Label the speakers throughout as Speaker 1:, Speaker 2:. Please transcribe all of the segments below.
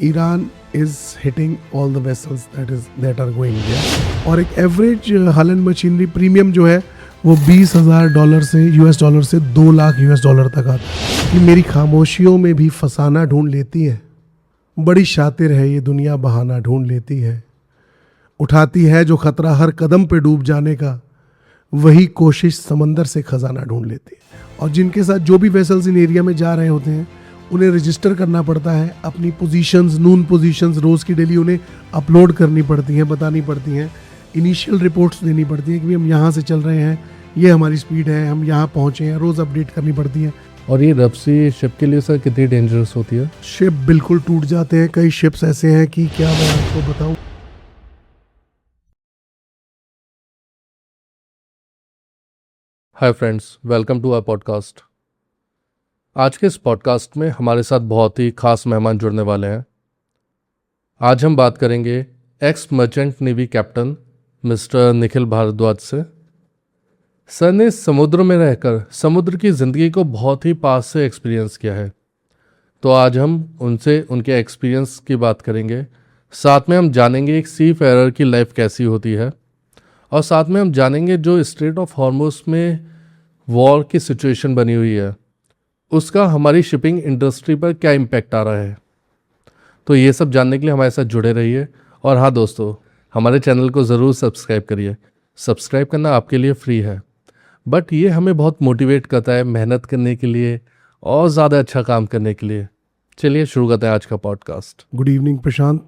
Speaker 1: Iran is hitting all the vessels that are going there, और एक average हलन machinery premium जो है वो $20,000 से $2 लाख तक आता है। कि मेरी खामोशियों में भी फसाना ढूंढ लेती है, बड़ी शातिर है ये दुनिया बहाना ढूंढ लेती है। उठाती है जो खतरा हर कदम पे डूब जाने का, वही कोशिश समंदर से खजाना ढूंढ लेती है। और जिनके साथ जो भी वेसल्स इन एरिया में जा रहे होते हैं उन्हें रजिस्टर करना पड़ता है, अपनी पोजीशंस, नून पोजीशंस रोज़ की डेली उन्हें अपलोड करनी पड़ती हैं, बतानी पड़ती हैं, इनिशियल रिपोर्ट्स देनी पड़ती हैं कि हम यहाँ से चल रहे हैं, ये हमारी स्पीड है, हम यहाँ पहुँचे हैं, रोज़ अपडेट करनी पड़ती है।
Speaker 2: और ये रबसी शिप के लिए सर कितनी डेंजरस होती है?
Speaker 1: शिप बिल्कुल टूट जाते हैं, कई शिप्स ऐसे हैं कि क्या मैं आपको बताऊं।
Speaker 2: Hi friends, welcome to our podcast. आज के इस पॉडकास्ट में हमारे साथ बहुत ही खास मेहमान जुड़ने वाले हैं। आज हम बात करेंगे ex merchant navy captain mister Nikhil Bhardwaj से। सर ने समुद्र में रहकर समुद्र की ज़िंदगी को बहुत ही पास से एक्सपीरियंस किया है, तो आज हम उनसे उनके एक्सपीरियंस की बात करेंगे। साथ में हम जानेंगे एक सी फेरर की लाइफ कैसी होती है, और साथ में हम जानेंगे जो स्ट्रेट ऑफ हॉर्मुज़ में वॉर की सिचुएशन बनी हुई है उसका हमारी शिपिंग इंडस्ट्री पर क्या इम्पैक्ट आ रहा है। तो ये सब जानने के लिए हमारे साथ जुड़े रहिए। और हाँ दोस्तों, हमारे चैनल को ज़रूर सब्सक्राइब करिए। सब्सक्राइब करना आपके लिए फ्री है, बट ये हमें बहुत मोटिवेट करता है मेहनत करने के लिए और ज़्यादा अच्छा काम करने के लिए। चलिए शुरू करते हैं आज का पॉडकास्ट।
Speaker 1: गुड इवनिंग प्रशांत।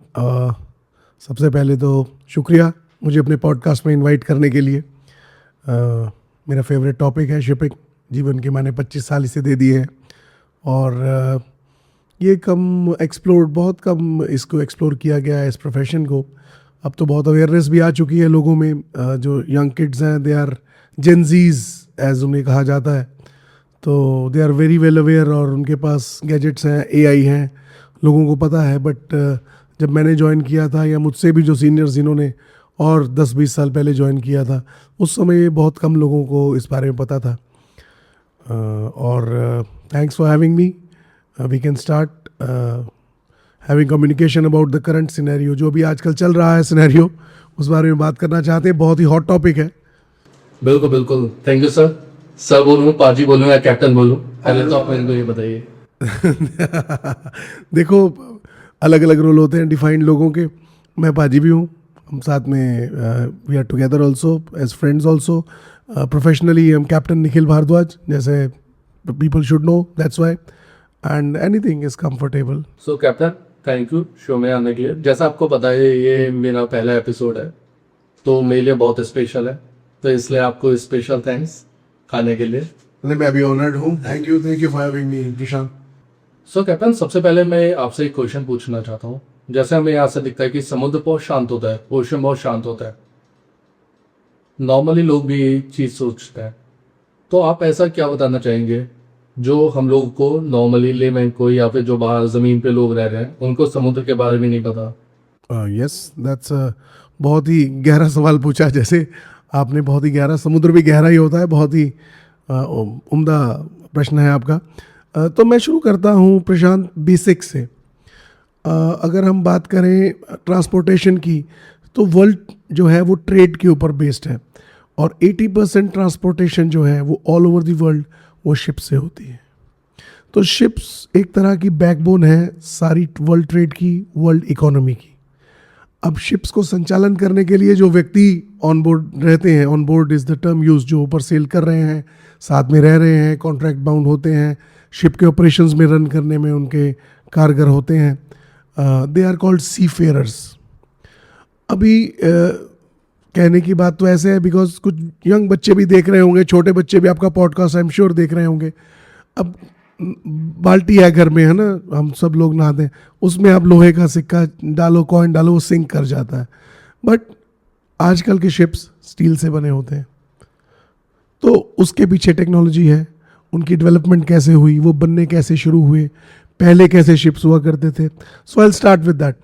Speaker 1: सबसे पहले तो शुक्रिया मुझे अपने पॉडकास्ट में इनवाइट करने के लिए। मेरा फेवरेट टॉपिक है शिपिंग। जीवन के मैंने 25 साल इसे दे दिए हैं, और ये बहुत कम इसको एक्सप्लोर किया गया है, इस प्रोफेशन को। अब तो बहुत अवेयरनेस भी आ चुकी है लोगों में। जो यंग किड्स हैं, दे आर जेनजीज एज उन्हें कहा जाता है, तो they are very well aware, और उनके पास गैजेट्स हैं, एआई हैं, लोगों को पता है। बट जब मैंने ज्वाइन किया था, या मुझसे भी जो सीनियर्स जिन्होंने और 10-20 साल पहले ज्वाइन किया था, उस समय बहुत कम लोगों को इस बारे में पता था। और thanks for having me. We can start having communication about the current scenario. जो भी आजकल चल रहा है सिनेरियो, उस बारे में बात करना चाहते हैं। बहुत ही हॉट टॉपिक है।
Speaker 2: बिल्कुल बिल्कुल, थैंक यू सर। सर बोलूँ, पाजी बोलूँ या कैप्टन बोलूँ? पहले तो आप मेरे को ये बताइए।
Speaker 1: देखो, अलग अलग रोल होते हैं डिफाइंड लोगों के। मैं पाजी भी हूँ, हम साथ में we are together also as friends also. Professionally I am captain Nikhil Bhardwaj, जैसे people should know, that's why, and anything is comfortable.
Speaker 2: So captain, thank you show में आने के लिए। जैसा आपको पता है ये मेरा पहला एपिसोड है, तो मेरे लिए बहुत स्पेशल है, तो इसलिए आपको स्पेशल थैंक्स खाने के लिए।
Speaker 1: मैं भी ऑनर्ड हूँ। Thank you for having me Nishant.
Speaker 2: So captain, सबसे पहले मैं आपसे एक क्वेश्चन पूछना चाहता हूँ। जैसे हमें यहाँ से दिखता है कि समुद्र बहुत शांत होता है, ओशन बहुत शांत होता है, नॉर्मली लोग भी यही चीज़ सोचते हैं, तो आप ऐसा क्या बताना चाहेंगे जो हम लोग को नॉर्मली लेमैन को, या फिर जो बाहर ज़मीन पे लोग रह रहे हैं, उनको समुद्र के बारे में नहीं पता?
Speaker 1: यस, दैट्स बहुत ही गहरा सवाल पूछा। जैसे आपने बहुत ही गहरा, समुद्र भी गहरा ही होता है, बहुत ही उम्दा प्रश्न है आपका। तो मैं शुरू करता हूँ प्रशांत बेसिक से। अगर हम बात करें ट्रांसपोर्टेशन की, तो वर्ल्ड जो है वो ट्रेड के ऊपर बेस्ड है, और 80% ट्रांसपोर्टेशन जो है वो ऑल ओवर द वर्ल्ड वो शिप से होती है। तो शिप्स एक तरह की बैकबोन है सारी वर्ल्ड ट्रेड की, वर्ल्ड इकोनॉमी की। अब शिप्स को संचालन करने के लिए जो व्यक्ति ऑन बोर्ड रहते हैं, on board is the term use, जो ऊपर सेल कर रहे हैं, साथ में रह रहे हैं, कॉन्ट्रैक्ट बाउंड होते हैं, शिप के ऑपरेशंस में रन करने में उनके कारगर होते हैं, दे आर कॉल्ड सी फेयरर्स। अभी कहने की बात तो ऐसे है बिकॉज कुछ यंग बच्चे भी देख रहे होंगे, छोटे बच्चे भी आपका पॉडकास्ट आई एम श्योर देख रहे होंगे। अब बाल्टी है घर में, है ना, हम सब लोग नहाते हैं, उसमें आप लोहे का सिक्का डालो, कॉइन डालो, वो सिंक कर जाता है। बट आजकल के शिप्स स्टील से बने होते हैं, तो उसके पीछे टेक्नोलॉजी है। उनकी डेवलपमेंट कैसे हुई, वो बनने कैसे शुरू हुए, पहले कैसे शिप्स हुआ करते थे। सो आई स्टार्ट विद दैट।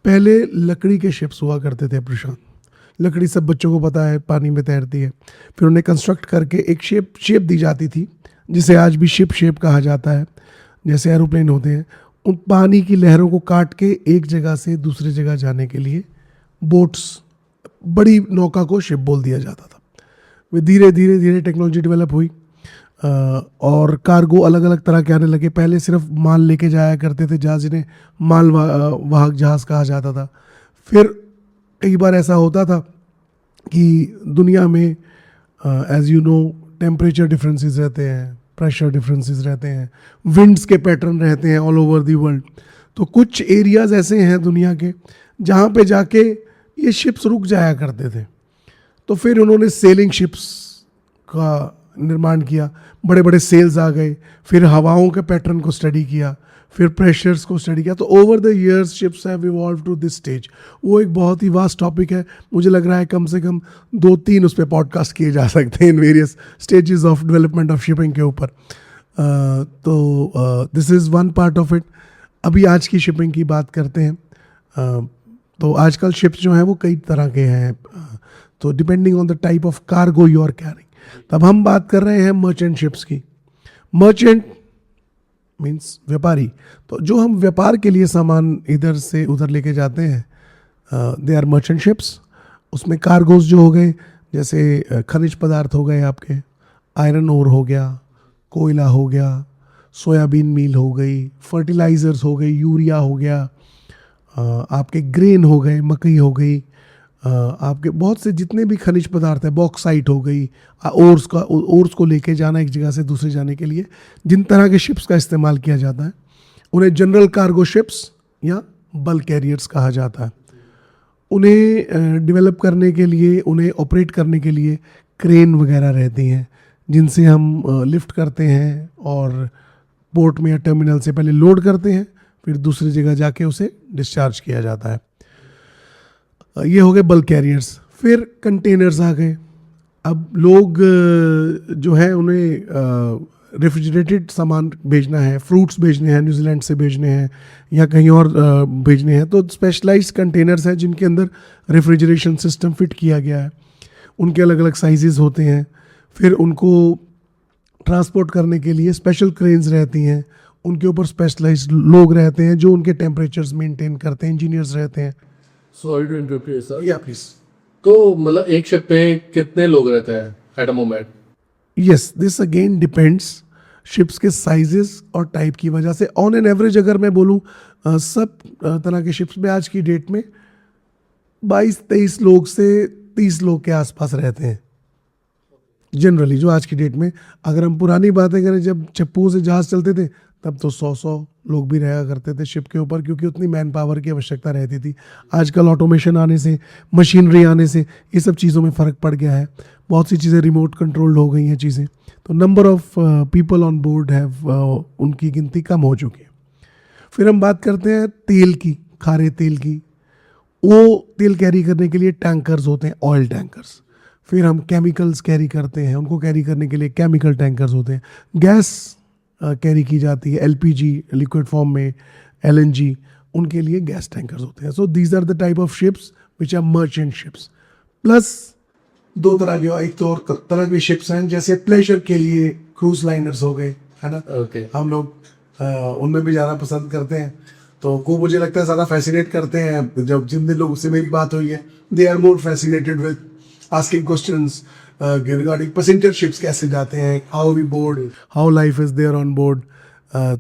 Speaker 1: पहले लकड़ी के शिप्स हुआ करते थे प्रशांत। लकड़ी सब बच्चों को पता है, पानी में तैरती है। फिर उन्हें कंस्ट्रक्ट करके एक शेप दी जाती थी, जिसे आज भी शिप शेप कहा जाता है, जैसे एरोप्लेन होते हैं। उन पानी की लहरों को काट के एक जगह से दूसरी जगह जाने के लिए बोट्स, बड़ी नौका को शिप बोल दिया जाता था। वे धीरे धीरे धीरे टेक्नोलॉजी डेवलप हुई और कार्गो अलग अलग तरह के आने लगे। पहले सिर्फ माल लेके जाया करते थे जहाज़, जिन्हें माल वाहक जहाज़ कहा जाता था। फिर कई बार ऐसा होता था कि दुनिया में as you know temperature differences रहते हैं, प्रेशर डिफरेंसेस रहते हैं, विंड्स के पैटर्न रहते हैं ऑल ओवर दी वर्ल्ड। तो कुछ एरियाज़ ऐसे हैं दुनिया के जहाँ पे जाके ये शिप्स रुक जाया करते थे। तो फिर उन्होंने सेलिंग शिप्स का निर्माण किया, बड़े बड़े सेल्स आ गए। फिर हवाओं के पैटर्न को स्टडी किया, फिर प्रेशर्स को स्टडी किया। तो over the years ships have evolve to this stage. वो एक बहुत ही वास्ट टॉपिक है, मुझे लग रहा है कम से कम 2-3 उस पर पॉडकास्ट किए जा सकते हैं in various stages of development of shipping के ऊपर। तो this is one part of it. अभी आज की शिपिंग की बात करते हैं। तो आजकल शिप्स जो हैं वो कई तरह के हैं, तो depending on the type of cargo you are carrying. तब हम बात कर रहे हैं मर्चेंट शिप्स की। मर्चेंट मीन्स व्यापारी। तो जो हम व्यापार के लिए सामान इधर से उधर लेके जाते हैं दे आर मर्चेंट शिप्स। उसमें कार्गोज जो हो गए, जैसे खनिज पदार्थ हो गए, आपके आयरन ओर हो गया, कोयला हो गया, सोयाबीन मील हो गई, फर्टिलाइज़र्स हो गई, यूरिया हो गया, आपके ग्रेन हो गए, मकई हो गई, आपके बहुत से जितने भी खनिज पदार्थ है, बॉक्साइट हो गई, ओर्स को लेके जाना एक जगह से दूसरे जाने के लिए जिन तरह के शिप्स का इस्तेमाल किया जाता है उन्हें जनरल कार्गो शिप्स या बल्क कैरियर्स कहा जाता है। उन्हें डेवलप करने के लिए, उन्हें ऑपरेट करने के लिए क्रेन वगैरह रहती हैं जिनसे हम लिफ्ट करते हैं और पोर्ट में या टर्मिनल से पहले लोड करते हैं, फिर दूसरी जगह जाके उसे डिस्चार्ज किया जाता है। ये हो गए बल्क कैरियर्स। फिर कंटेनर्स आ गए। अब लोग जो है उन्हें रेफ्रिजरेटेड सामान भेजना है, फ्रूट्स भेजने हैं, न्यूजीलैंड से भेजने हैं या कहीं और भेजने हैं, तो स्पेशलाइज्ड कंटेनर्स हैं जिनके अंदर रेफ्रिजरेशन सिस्टम फिट किया गया है। उनके अलग अलग साइजेस होते हैं। फिर उनको ट्रांसपोर्ट करने के लिए स्पेशल क्रेन्स रहती हैं, उनके ऊपर स्पेशलाइज्ड लोग रहते हैं जो उनके टेम्परेचर्स मेंटेन करते हैं, इंजीनियर्स रहते हैं।
Speaker 2: Sorry to interrupt you sir.
Speaker 1: या प्लीज।
Speaker 2: तो मतलब एक शिप पे कितने लोग रहते हैं at a moment?
Speaker 1: Yes, this again depends ships के साइजेस और टाइप की वजह से। ऑन एन एवरेज अगर मैं बोलूँ सब तरह के शिप्स में आज की डेट में 22-23 लोग से 30 लोग के आसपास रहते हैं जनरली, जो आज की डेट में। अगर हम पुरानी बातें करें, जब चप्पू से जहाज़ चलते थे तब तो 100 लोग भी रहा करते थे शिप के ऊपर, क्योंकि उतनी मैन पावर की आवश्यकता रहती थी। आजकल ऑटोमेशन आने से, मशीनरी आने से ये सब चीज़ों में फ़र्क पड़ गया है। बहुत सी चीज़ें रिमोट कंट्रोल्ड हो गई हैं चीज़ें, तो number of people on board have उनकी गिनती कम हो चुकी है। फिर हम बात करते हैं तेल की, खारे तेल की। वो तेल कैरी करने के लिए टैंकर्स होते हैं, ऑयल टैंकर्स। फिर हम केमिकल्स कैरी करते हैं, उनको कैरी करने के लिए केमिकल टैंकर्स होते हैं। गैस कैरी की जाती है, एलपीजी लिक्विड फॉर्म में, एलएनजी, उनके लिए गैस टैंकर्स होते हैं। So these are the type of ships which are merchant ships. Plus दो तरह के, एक तो और तरह की शिप्स हैं, जैसे प्लेजर के लिए क्रूज लाइनर्स हो गए, है ना।
Speaker 2: ओके।
Speaker 1: हम लोग उनमें भी जाना पसंद करते हैं। तो को मुझे लगता है ज़्यादा फैसिनेट करते हैं। जब जिन दिन लोगों से मेरी बात हुई है, they are more fascinated with asking questions regarding passenger ships कैसे जाते हैं, how we board, how life is there on board.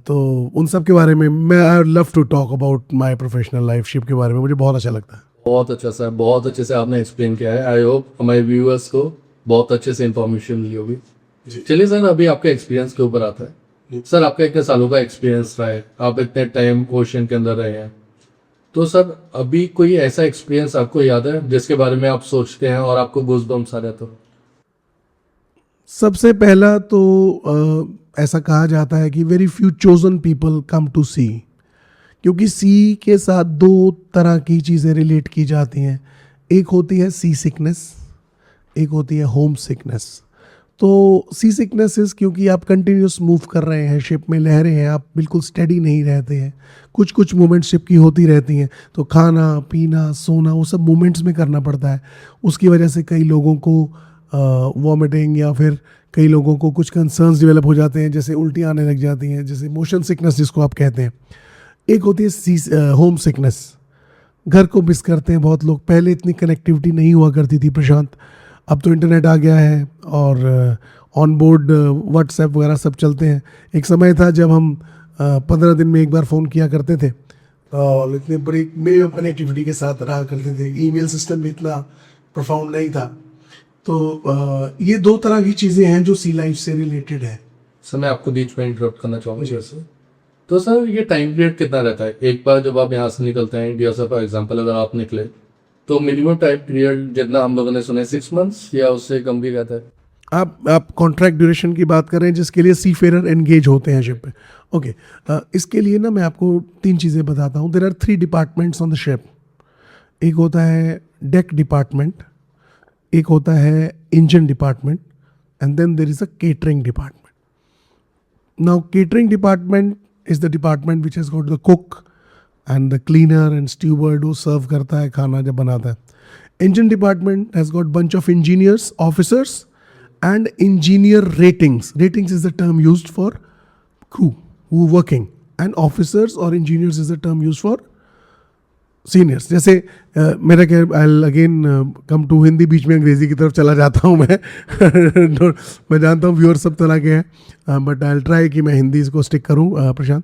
Speaker 1: तो उन सब के बारे में मैं I love to talk about my professional life. Ship के बारे में मुझे बहुत अच्छा लगता है।
Speaker 2: बहुत अच्छा सर, बहुत अच्छे से आपने एक्सप्लेन किया है। आई होप हमारे व्यूअर्स को बहुत अच्छे से इन्फॉर्मेशन मिली होगी। चलिए सर, अभी आपके एक्सपीरियंस के ऊपर आता है। सर, आपका इतने सालों का एक्सपीरियंस रहा है, आप इतने टाइम ओशन के अंदर रहे हैं, तो सर अभी कोई ऐसा एक्सपीरियंस आपको याद है जिसके बारे में आप सोचते हैं और आपको गूज़बम्प्स आ जाते हो?
Speaker 1: सबसे पहला तो ऐसा कहा जाता है कि very few chosen people come to sea, क्योंकि सी के साथ दो तरह की चीज़ें रिलेट की जाती हैं। एक होती है सी सिकनेस, एक होती है होम सिकनेस। तो सी सिकनेस इज़ क्योंकि आप कंटिन्यूस मूव कर रहे हैं, शिप में लहरें हैं, आप बिल्कुल स्टेडी नहीं रहते हैं, कुछ कुछ मूवमेंट्स शिप की होती रहती हैं, तो खाना पीना सोना वो सब मूवमेंट्स में करना पड़ता है। उसकी वजह से कई लोगों को वॉमिटिंग या फिर कई लोगों को कुछ कंसर्न्स डेवलप हो जाते हैं, जैसे उल्टियाँ आने लग जाती हैं, जैसे मोशन सिकनेस जिसको आप कहते हैं। एक होती है होम सिकनेस, घर को मिस करते हैं बहुत लोग। पहले इतनी कनेक्टिविटी नहीं हुआ करती थी प्रशांत, अब तो इंटरनेट आ गया है और ऑन बोर्ड व्हाट्सएप वगैरह सब चलते हैं। एक समय था जब हम 15 दिन में एक बार फ़ोन किया करते थे और इतने बड़ी मिनिमम कनेक्टिविटी के साथ रहा करते थे। ईमेल सिस्टम भी इतना प्रोफाउंड नहीं था। तो ये दो तरह की चीज़ें हैं जो सी लाइफ से रिलेटेड है।
Speaker 2: सर मैं आपको बीच में इंटरप्ट करना चाहूँगा सर। तो सर ये टाइम पीरियड कितना रहता है? एक बार जब आप यहाँ से निकलते हैं इंडिया से, फॉर एग्जांपल अगर आप निकले तो मिनिमम टाइम पीरियड जितना हम लोगों ने सुना है 6 मंथ्स या उससे कम भी रहता है?
Speaker 1: आप कॉन्ट्रैक्ट ड्यूरेशन की बात कर रहे हैं जिसके लिए सी फेरर एंगेज होते हैं शिप पे। ओके, इसके लिए ना मैं आपको 3 चीज़ें बताता हूँ। There are 3 departments on the ship. एक होता है डेक डिपार्टमेंट, एक होता है engine department, and then there is a catering department. Now catering department is the department which has got the cook and the cleaner and steward, वो serve करता है खाना जब बनाता है। Engine department has got bunch of engineers, officers, and engineer ratings. Ratings is the term used for crew who working, and officers or engineers is the term used for seniors. जैसे मेरा क्या, I again come to Hindi, बीच में अंग्रेजी की तरफ चला जाता हूँ मैं मैं जानता हूँ व्यूअर सब तरह के हैं, बट आई ट्राई कि मैं हिंदी इसको स्टिक करूँ। प्रशांत,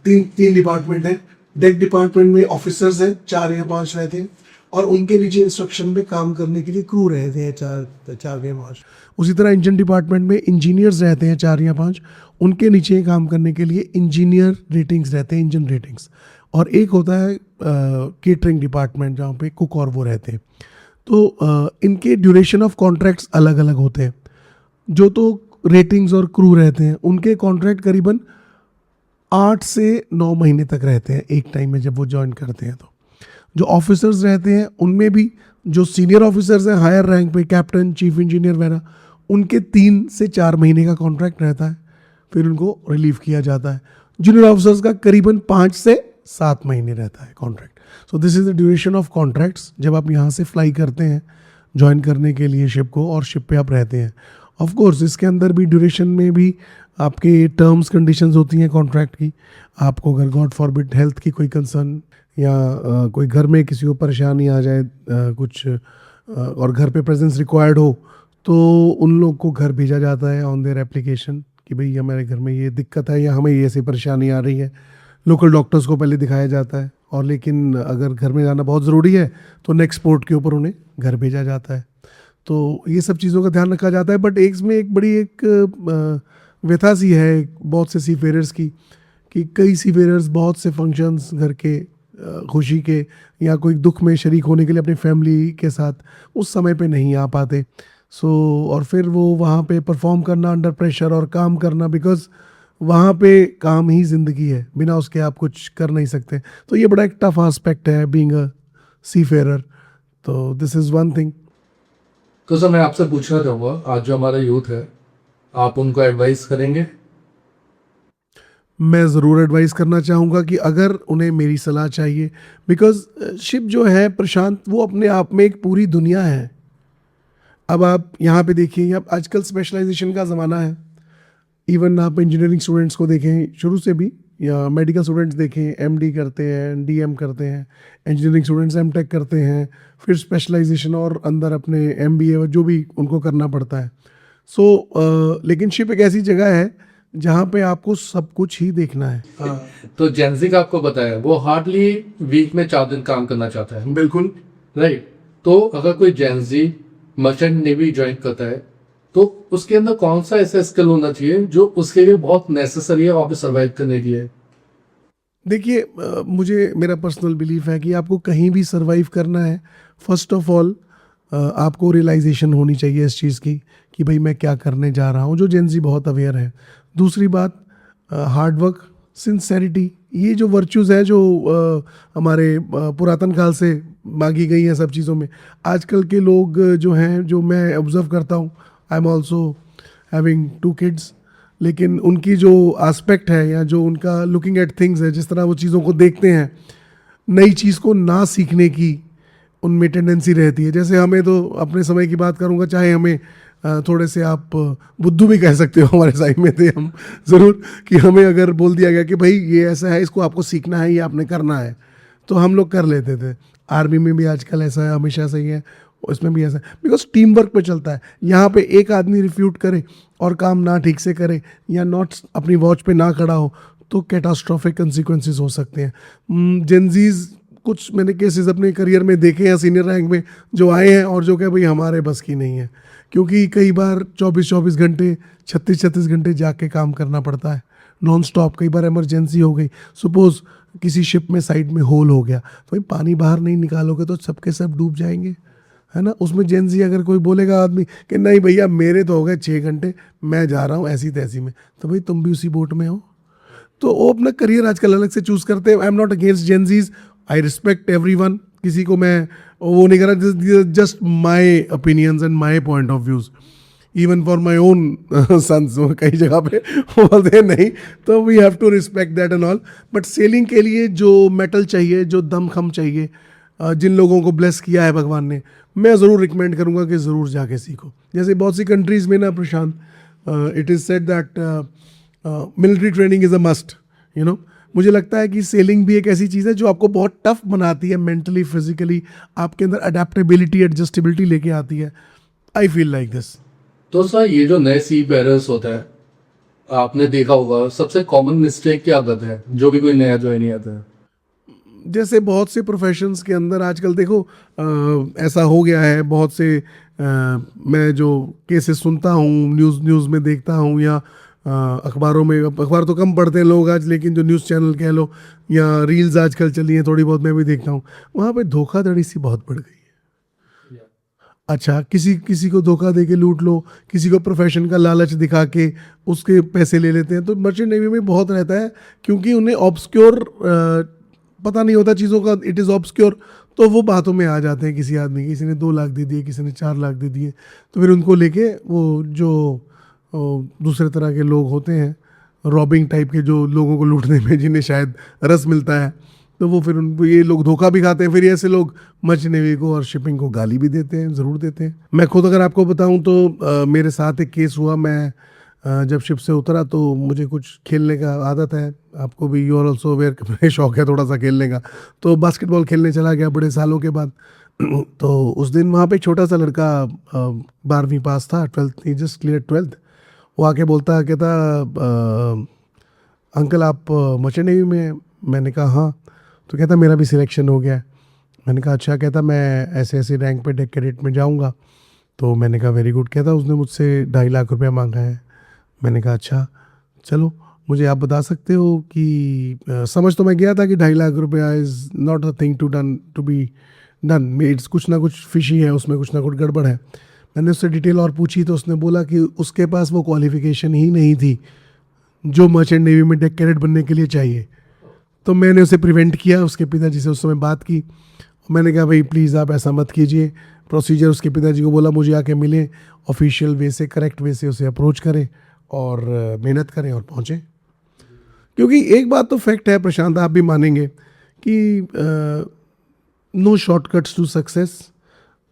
Speaker 1: तीन डिपार्टमेंट है। डेक डिपार्टमेंट में ऑफिसर्स हैं, 4 या 5 रहते हैं, और उनके नीचे इंस्ट्रक्शन में काम करने के लिए क्रू रहते हैं 4 या 5। उसी तरह इंजन डिपार्टमेंट में इंजीनियर्स रहते हैं 4 या 5, उनके नीचे काम करने के लिए इंजीनियर रेटिंग्स रहते हैं, इंजन रेटिंग्स। और एक होता है केटरिंग डिपार्टमेंट जहाँ पे कुक और वो रहते हैं। तो इनके ड्यूरेशन ऑफ कॉन्ट्रैक्ट्स अलग अलग होते हैं। जो तो रेटिंग्स और क्रू रहते हैं उनके कॉन्ट्रैक्ट करीबन 8 से 9 महीने तक रहते हैं एक टाइम में जब वो ज्वाइन करते हैं। तो जो ऑफिसर्स रहते हैं उनमें भी जो सीनियर ऑफिसर्स हैं हायर रैंक पे, कैप्टन, चीफ इंजीनियर वगैरह, उनके 3 से 4 महीने का कॉन्ट्रैक्ट रहता है, फिर उनको रिलीव किया जाता है। जूनियर ऑफिसर्स का करीबन 5 से 7 महीने रहता है contract. So this is the duration of contracts जब आप यहाँ से फ्लाई करते हैं ज्वाइन करने के लिए शिप को, और शिप पे आप रहते हैं। ऑफ कोर्स इसके अंदर भी ड्यूरेशन में भी आपके टर्म्स कंडीशंस होती हैं कॉन्ट्रैक्ट की। आपको अगर गॉड फॉरबिड हेल्थ की कोई कंसर्न या कोई घर में किसी को परेशानी आ जाए और घर पे प्रेजेंस रिक्वायर्ड हो, तो उन लोग को घर भेजा जाता है ऑन देयर एप्लीकेशन कि भाई हमारे घर में ये दिक्कत है या हमें ये ऐसी परेशानी आ रही है। लोकल डॉक्टर्स को पहले दिखाया जाता है, और लेकिन अगर घर में जाना बहुत ज़रूरी है तो नेक्स्ट पोर्ट के ऊपर उन्हें घर भेजा जाता है। तो ये सब चीज़ों का ध्यान रखा जाता है। बट इसमें एक बड़ी व्यथा सी है बहुत से सीफेयरर्स की, कि कई सीफेयरर्स बहुत से फंक्शंस घर के खुशी के या कोई दुख में शरीक होने के लिए अपनी फैमिली के साथ उस समय पे नहीं आ पाते। और फिर वो वहाँ पे परफॉर्म करना अंडर प्रेशर और काम करना, बिकॉज वहाँ पे काम ही ज़िंदगी है, बिना उसके आप कुछ कर नहीं सकते। तो ये बड़ा एक टफ एस्पेक्ट है बीइंग अ सीफेयरर। तो दिस इज़ वन थिंग।
Speaker 2: तो सर मैं आपसे पूछना चाहूँगा, आज जो हमारा यूथ है आप उनको एडवाइस करेंगे?
Speaker 1: मैं ज़रूर एडवाइस करना चाहूँगा कि अगर उन्हें मेरी सलाह चाहिए, बिकॉज शिप जो है प्रशांत वो अपने आप में एक पूरी दुनिया है। अब आप यहाँ पे देखिए, अब आजकल स्पेशलाइजेशन का ज़माना है। इवन आप इंजीनियरिंग स्टूडेंट्स को देखें शुरू से भी, या मेडिकल स्टूडेंट्स देखें, एमडी करते हैं, डीएम करते हैं, इंजीनियरिंग स्टूडेंट्स एमटेक करते हैं, फिर स्पेशलाइजेशन और अंदर अपने एमबीए जो भी उनको करना पड़ता है। लेकिन शिप एक ऐसी जगह है जहाँ पे आपको सब कुछ ही देखना है।
Speaker 2: तो जेंजी का आपको बताया वो हार्डली वीक में 4 दिन काम करना चाहता है।
Speaker 1: बिल्कुल
Speaker 2: राइट। तो अगर कोई जेंजी मर्चेंट नेवी ज्वाइन करता है तो उसके अंदर कौन सा ऐसा स्किल होना चाहिए जो उसके लिए बहुत नेसेसरी है वहाँ पे सर्वाइव करने के लिए?
Speaker 1: देखिए, मुझे मेरा पर्सनल बिलीफ है कि आपको कहीं भी सरवाइव करना है, फर्स्ट ऑफ ऑल आपको रियलाइजेशन होनी चाहिए इस चीज़ की कि भाई मैं क्या करने जा रहा हूँ, जो जेंजी बहुत अवेयर है। दूसरी बात, हार्ड वर्क, सिंसेरिटी, ये जो वर्च्यूज़ है जो हमारे पुरातन काल से मांगी गई हैं सब चीज़ों में। आजकल के लोग जो हैं, जो मैं ऑब्ज़र्व करता हूँ, I am also having 2 kids, लेकिन उनकी जो एस्पेक्ट है या जो उनका लुकिंग एट थिंग्स है, जिस तरह वो चीज़ों को देखते हैं, नई चीज़ को ना सीखने की उनमें टेंडेंसी रहती है। जैसे हमें तो अपने समय की बात करूँगा, चाहे हमें थोड़े से आप बुद्धू भी कह सकते हो, हमारे साइड में थे हम ज़रूर, कि हमें अगर बोल दिया गया कि भाई ये ऐसा है, इसको आपको सीखना है, ये आपने करना है, तो हम लोग कर लेते थे। आर्मी में भी आजकल ऐसा है, हमेशा सही है, उसमें भी ऐसा है, बिकॉज टीम वर्क पे चलता है। यहाँ पे एक आदमी रिफ्यूट करे और काम ना ठीक से करे या नॉट अपनी वॉच पे ना खड़ा हो तो कैटास्ट्रॉफिक कंसिक्वेंसेस हो सकते हैं। जेनजीज कुछ मैंने केसेस अपने करियर में देखे हैं सीनियर रैंक में, जो आए हैं और जो कि भाई हमारे बस की नहीं है, क्योंकि कई बार 24-24 घंटे 36-36 घंटे जाके काम करना पड़ता है नॉन स्टॉप। कई बार इमरजेंसी हो गई, सपोज किसी शिप में साइड में होल हो गया, तो भाई पानी बाहर नहीं निकालोगे तो सबके सब डूब जाएंगे, है ना। उसमें जेंजी अगर कोई बोलेगा आदमी कि नहीं भैया मेरे तो हो गए 6 घंटे, मैं जा रहा हूँ ऐसी तैसी में, तो भाई तुम भी उसी बोट में हो। तो वो अपना करियर आजकल अलग से चूज़ करते हैं। I am not against Gen Zs, I respect everyone, किसी को मैं वो नहीं कर रहा, just my opinions and my point of views, even for my own sons. कई जगह पे वो बोलते हैं नहीं, तो we have to respect that and all. But sailing के लिए जो मेटल चाहिए, जो दमखम चाहिए, जिन लोगों को ब्लेस किया है भगवान ने, मैं ज़रूर रिकमेंड करूँगा कि ज़रूर जाके सीखो। जैसे बहुत सी कंट्रीज़ में ना Prashant, it is said that military training is a must, you know. मुझे लगता है कि सेलिंग भी एक ऐसी चीज़ है जो आपको बहुत टफ बनाती है, मेंटली फिजिकली, आपके अंदर अडेप्टेबिलिटी एडजस्टेबिलिटी लेके आती है। I feel like this.
Speaker 2: तो सर ये जो नए सी बैरर्स होता है, आपने देखा होगा सबसे कॉमन मिस्टेक क्या करते हैं जो भी कोई नया ज्वाइन आता है?
Speaker 1: जैसे बहुत से प्रोफेशंस के अंदर आजकल देखो ऐसा हो गया है, बहुत से मैं जो केसेस सुनता हूँ, न्यूज़ में देखता हूँ, या अखबारों में, अखबार तो कम पढ़ते हैं लोग आज, लेकिन जो न्यूज़ चैनल कह लो या रील्स आजकल चली हैं थोड़ी बहुत, मैं भी देखता हूँ, वहाँ पे धोखाधड़ी सी बहुत बढ़ गई है। अच्छा, किसी को धोखा दे के लूट लो, किसी को प्रोफेशन का लालच दिखा के उसके पैसे ले लेते हैं। तो मर्चेंट नेवी में बहुत रहता है, क्योंकि उन्हें ऑब्सक्योर पता नहीं होता चीज़ों का, इट इज़ ऑब्सक्योर, तो वो बातों में आ जाते हैं। किसी आदमी किसी ने 2 लाख दे दिए, किसी ने 4 लाख दे दिए, तो फिर उनको लेके वो जो दूसरे तरह के लोग होते हैं, रॉबिंग टाइप के, जो लोगों को लूटने में जिन्हें शायद रस मिलता है, तो वो फिर उनको ये लोग धोखा भी खाते हैं। फिर ऐसे लोग मर्चेंट नेवी को और शिपिंग को गाली भी देते हैं, ज़रूर देते हैं। मैं खुद अगर आपको बताऊं तो मेरे साथ एक केस हुआ। मैं जब शिप से उतरा तो मुझे कुछ खेलने का आदत है, आपको भी, यू आर ऑल्सो अवेयर, मुझे शौक है थोड़ा सा खेलने का, तो बास्केटबॉल खेलने चला गया बड़े सालों के बाद। तो उस दिन वहाँ पे छोटा सा लड़का 12वीं पास था, 12th, जस्ट क्लियर 12th। वो आके बोलता, कहता अंकल आप मर्चेंट नेवी में? मैंने कहा हाँ। तो कहता मेरा भी सिलेक्शन हो गया है। मैंने कहा अच्छा। कहता मैं ऐसे ऐसे रैंक पे डेक कैडेट में जाऊंगा। तो मैंने कहा वेरी गुड। कहता उसने मुझसे 2.5 लाख रुपया मांगा है। मैंने कहा अच्छा चलो, मुझे आप बता सकते हो कि समझ तो मैं गया था कि 2.5 लाख रुपया is not a thing to be done, it's कुछ ना कुछ फिशी है उसमें, कुछ ना कुछ गड़बड़ है। मैंने उससे डिटेल और पूछी तो उसने बोला कि उसके पास वो क्वालिफ़िकेशन ही नहीं थी जो मर्चेंट नेवी में डेक कैडेट बनने के लिए चाहिए। तो मैंने उसे प्रिवेंट किया, उसके पिताजी से उस समय बात की। मैंने कहा भाई प्लीज़ आप ऐसा मत कीजिए। प्रोसीजर उसके पिताजी को बोला मुझे आके मिले, ऑफिशियल वे से, करेक्ट वे से उसे अप्रोच करें और मेहनत करें और पहुँचें। क्योंकि एक बात तो फैक्ट है प्रशांत, आप भी मानेंगे कि no shortcuts to success